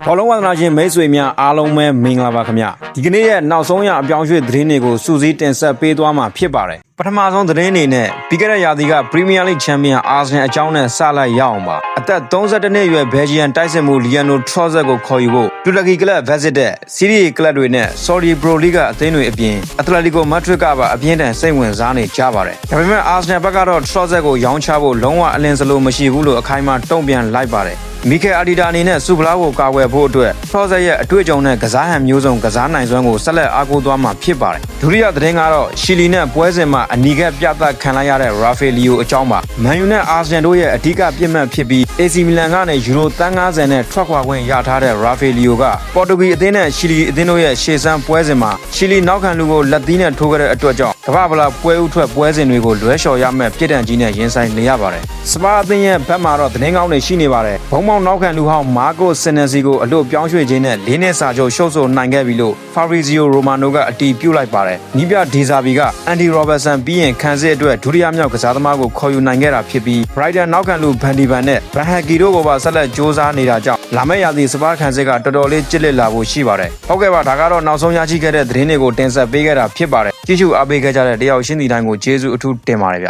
ဘောလုံးဝါသနာရှင်မိတ်ဆွေများအားလုံးပဲမင်္ဂလာပါခင်ဗျဒီကနေ့ရဲ့နောက်ဆုံးရအပြောင်းရွှေ့သတင်းတွေကိုစူးစီးတင်ဆက်ပေးသွားမှာဖြစ်ပါတယ်ပထမဆုံးသတင်းအနေနဲ့ပြီးခဲ့တဲ့ရာသီက Premier League Champion Arsenal အကြောင်းနဲ့စလိုက်ရအောင်ပါအသက်32နှစ်အရွယ် Belgian တိုက်စစ်မှု Leandro Trossard ကိုခေါ်ယူဖို့တူရကီကလပ် Besiktas စီးရီးကလပ်တွေနဲ့ Saudi Pro League အသင်းတွေအပြင် Atletico Madrid ကပါအပြင်းထန်စိတ်ဝင်စားနေကြပါတယ်ဒါပေမဲ့ Arsenal ဘက်ကတော့ Trossard ကိုရောင်းချဖို့လုံးဝအလင်းစလိုမရှိဘူးလို့အခိုင်အမာတုံ့ပြန်လိုက်ပါတယ်မီကယ်အာဒီတာအနေနဲ့စူပလာကိုကာကွယ်ဖို့အတွက် Trossard ရဲ့အတွေ့အကြုံနဲ့ကစားဟန်မျိုးစုံကစားနိုင်စွမ်းကိုဆက်လက်အားကိုးသွားမှာဖြစ်ပါတယ်ဒုတိယသတင်းကတော့ရှီလီနဲ့ပွဲစဉ်မှာအနီးကပ်ပြသခံလိုက်ရတဲ့ Rafaelio အကြောင်းပါမန်ယူနဲ့အာဆင်နယ်တို့ရဲ့အဓိကပြစ်မှတ်ဖြစ်ပြီး AC မီလန်ကနေယူရို350နဲ့ထွက်ခွာခွင့်ရထားတဲ့ Rafaelio ကပေါ်တူဂီအသင်းနဲ့ရှီလီအသင်းတို့ရဲ့ရှေ့ဆန်းပွဲစဉ်မှာရှီလီနောက်ခံလူကိုလက်သီးနဲ့ထိုးခဲ့တဲ့အတွက်ကြောင့်ကမ္ဘာ့ဗလာပွဲဥထွက်ပွဲစဉ်တွေကိုလွဲချော်ရမယ့်ပြစ်ဒဏ်ကြီးနဲ့ရင်ဆိုင်နေရပါတယ်စပါအသင်းရဲ့ဘက်မှာတော့သတင်းကောင်းတွေရှိနေပါတယ်ဘုံမောင်နောက်ခံလူဟောင်းမာကိုစင်နယ်စီကိုအလို့ပြောင်းရွှေ့ခြင်းနဲ့၄နှစ်စာချုပ်ရှုပ်ဆိုနိုင်ခဲ့ပြီလို့ Fabrizio Romano ကအတည်ပြုလိုက်ပါတယ်နီးပြဒေဇာဘီက Andy Robertson ပြီးရင်ခံစစ်အတွက်ဒုတိယမြောက်ကစားသမားကိုခေါ်ယူနိုင်ခဲ့တာဖြစ်ပြီး Brighton နောက်ခံလူဗန်ဒီဗန်နဲ့ Van Hecke တို့ကိုပါဆက်လက်စ조사နေတာကြောင့်လာမယ့်ရာသီစပါခံစစ်ကတော်တော်လေးကြစ်လက်လာဖို့ရှိပါတယ်ဟုတ်ကဲ့ပါဒါကတော့နောက်ဆုံးရရှိခဲ့တဲ့သတင်းတွေကိုတင်ဆက်ပေးခဲ့တာဖြစ်ပါတယ်ကြည့်ရှုအားပေးခဲ့ကြတဲ့တယောက်ရှင်းတီတိုင်းကိုကျေးဇူးအထူးတင်ပါတယ်ဗျ